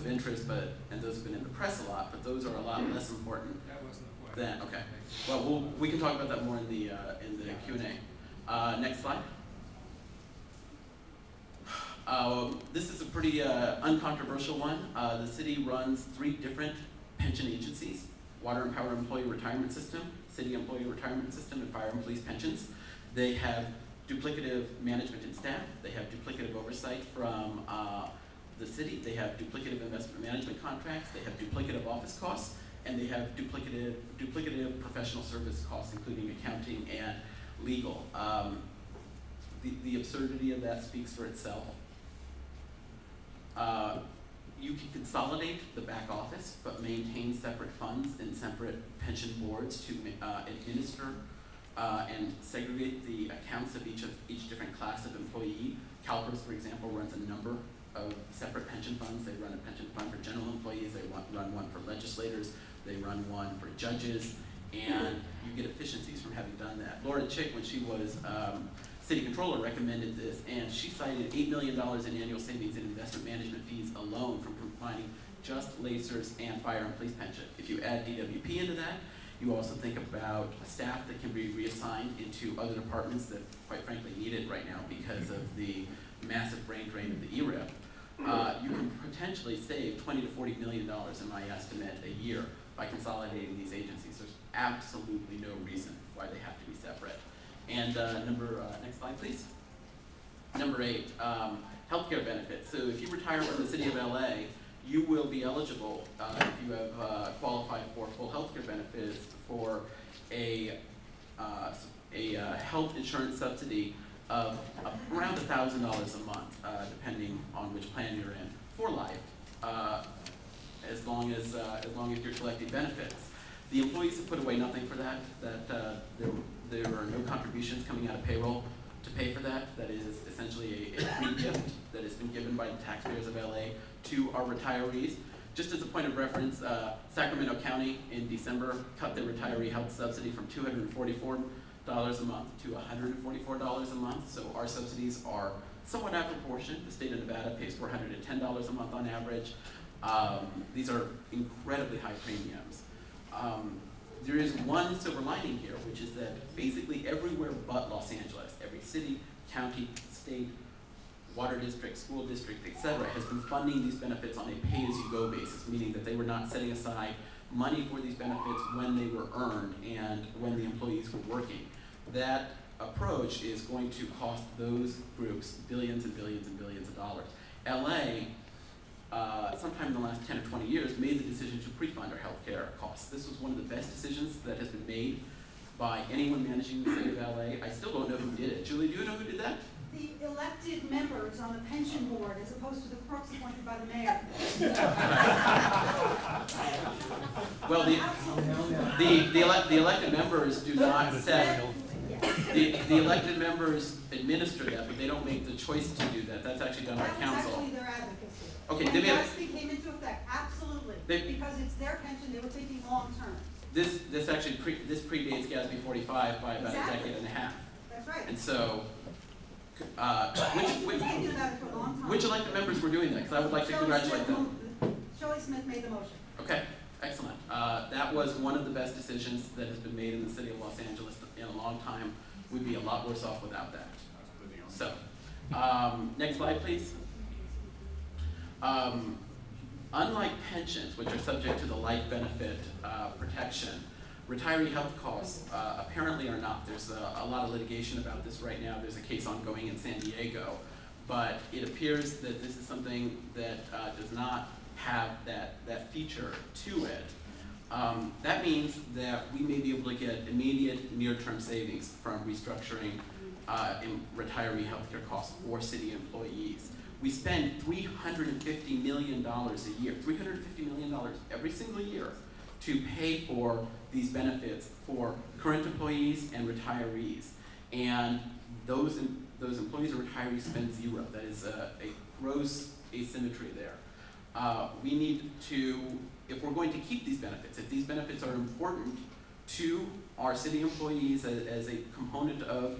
of interest, and those have been in the press a lot, but those are a lot less important. That wasn't the point. Then, okay. Well, we can talk about that more in the Q&A. Next slide. This is a pretty uncontroversial one. The city runs 3 different pension agencies: Water and Power Employee Retirement System, City Employee Retirement System, and Fire and Police Pensions. They have duplicative management and staff. They have duplicative oversight from the city. They have duplicative investment management contracts. They have duplicative office costs, and they have duplicative professional service costs, including accounting and legal. The absurdity of that speaks for itself. You can consolidate the back office, but maintain separate funds and separate pension boards to administer and segregate the accounts of each different class of employee. CalPERS, for example, runs a number of separate pension funds. They run a pension fund for general employees. They run one for legislators. They run one for judges, and you get efficiencies from having done that. Laura Chick, when she was city controller, recommended this, and she cited $8 million in annual savings in investment management fees alone from combining just LACERS and fire and police pension. If you add DWP into that, you also think about staff that can be reassigned into other departments that, quite frankly, need it right now because of the massive brain drain of the ERIP. You can potentially save $20 to $40 million, in my estimate, a year by consolidating these agencies. There's absolutely no reason why they have to be separate. And next slide, please. Number 8, healthcare benefits. So if you retire from the city of LA, you will be eligible if you have qualified for full healthcare benefits for a health insurance subsidy of around $1,000 a month, depending on which plan you're in, for life, as long as you're collecting benefits. The employees have put away nothing for that. There are no contributions coming out of payroll to pay for that. That is essentially a free gift that has been given by the taxpayers of LA to our retirees. Just as a point of reference, Sacramento County in December cut their retiree health subsidy from $244 a month to $144 a month. So our subsidies are somewhat out of proportion. The state of Nevada pays $410 a month on average. These are incredibly high premiums. There is one silver lining here, which is that basically everywhere but Los Angeles, every city, county, state, water district, school district, etc., has been funding these benefits on a pay-as-you-go basis, meaning that they were not setting aside money for these benefits when they were earned and when the employees were working. That approach is going to cost those groups billions and billions and billions of dollars. LA, sometime in the last 10 or 20 years, made the decision to pre-fund our healthcare costs. This was one of the best decisions that has been made by anyone managing the city of LA. I still don't know who did it. Julie, do you know who did that? The elected members on the pension board, as opposed to the crooks appointed by the mayor. Well, the elected members do not set. The elected members administer that, but they don't make the choice to do that. That's actually done by council. That's actually their advocacy. Okay, and GASB came into effect, absolutely, because it's their pension they were taking long term. This predates GASB 45 by about a decade and a half. That's right. And so, which elected members were doing that? Because I would like to congratulate them. Shelley Smith made the motion. Okay, excellent. That was one of the best decisions that has been made in the city of Los Angeles in a long time. We'd be a lot worse off without that. So, next slide, please. Unlike pensions, which are subject to the life benefit protection, retiree health costs apparently are not. There's a lot of litigation about this right now. There's a case ongoing in San Diego, but it appears that this is something that does not have that feature to it. That means that we may be able to get immediate near-term savings from restructuring in retiree healthcare costs for city employees. We spend $350 million a year, $350 million every single year to pay for these benefits for current employees and retirees. And those employees or retirees spend zero. That is a gross asymmetry there. We need to, if we're going to keep these benefits, if these benefits are important to our city employees as a component of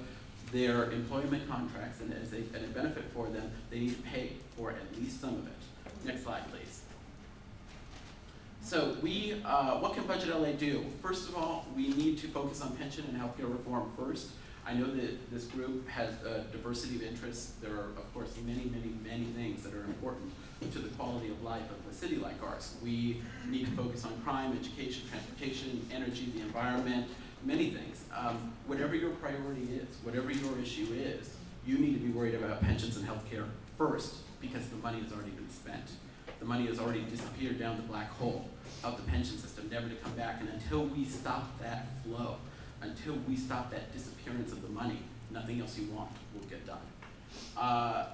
their employment contracts and as a benefit for them, they need to pay for at least some of it. Next slide, please. So what can BudgetLA do? First of all, we need to focus on pension and healthcare reform first. I know that this group has a diversity of interests. There are, of course, many, many, many things that are important to the quality of life of a city like ours. We need to focus on crime, education, transportation, energy, the environment, many things. Whatever your priority is, whatever your issue is, you need to be worried about pensions and healthcare first, because the money has already been spent. The money has already disappeared down the black hole of the pension system, never to come back. And until we stop that flow, until we stop that disappearance of the money, nothing else you want will get done.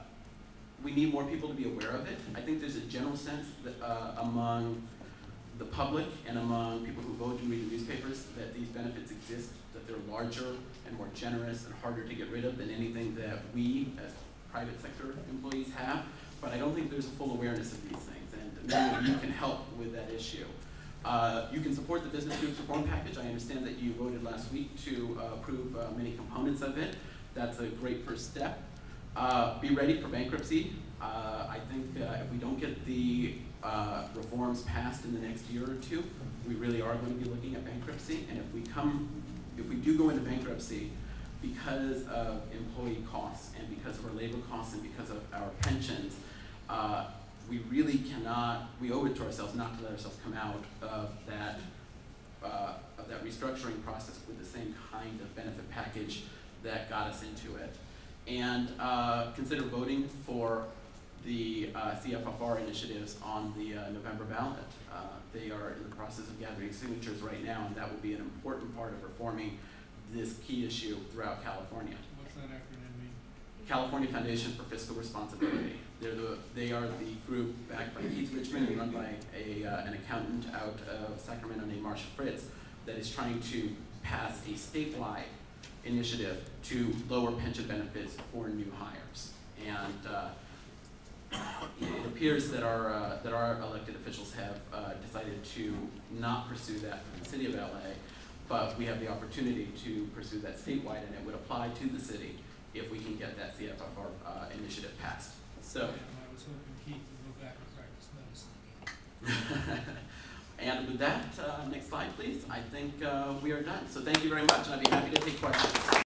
We need more people to be aware of it. I think there's a general sense that among the public and among people who vote and read the newspapers that these benefits exist, that they're larger and more generous and harder to get rid of than anything that we as private sector employees have. But I don't think there's a full awareness of these things, and many of you can help with that issue. You can support the business groups reform package. I understand that you voted last week to approve many components of it. That's a great first step. Be ready for bankruptcy. I think if we don't get the reforms passed in the next year or two, we really are going to be looking at bankruptcy. And if we do go into bankruptcy because of employee costs and because of our labor costs and because of our pensions, we really cannot, we owe it to ourselves not to let ourselves come out of that restructuring process with the same kind of benefit package that got us into it. And consider voting for the CFFR initiatives on the November ballot. They are in the process of gathering signatures right now, and that will be an important part of reforming this key issue throughout California. What's that acronym mean? California Foundation for Fiscal Responsibility. They are the group backed by Keith Richmond and run by an accountant out of Sacramento named Marsha Fritz that is trying to pass a statewide initiative to lower pension benefits for new hires. And it appears that our elected officials have decided to not pursue that for the city of LA, but we have the opportunity to pursue that statewide, and it would apply to the city if we can get that CFFR initiative passed. So. I was hoping Keith would go back and practice medicine. And with that, next slide please. I think we are done. So thank you very much, and I'd be happy to take questions.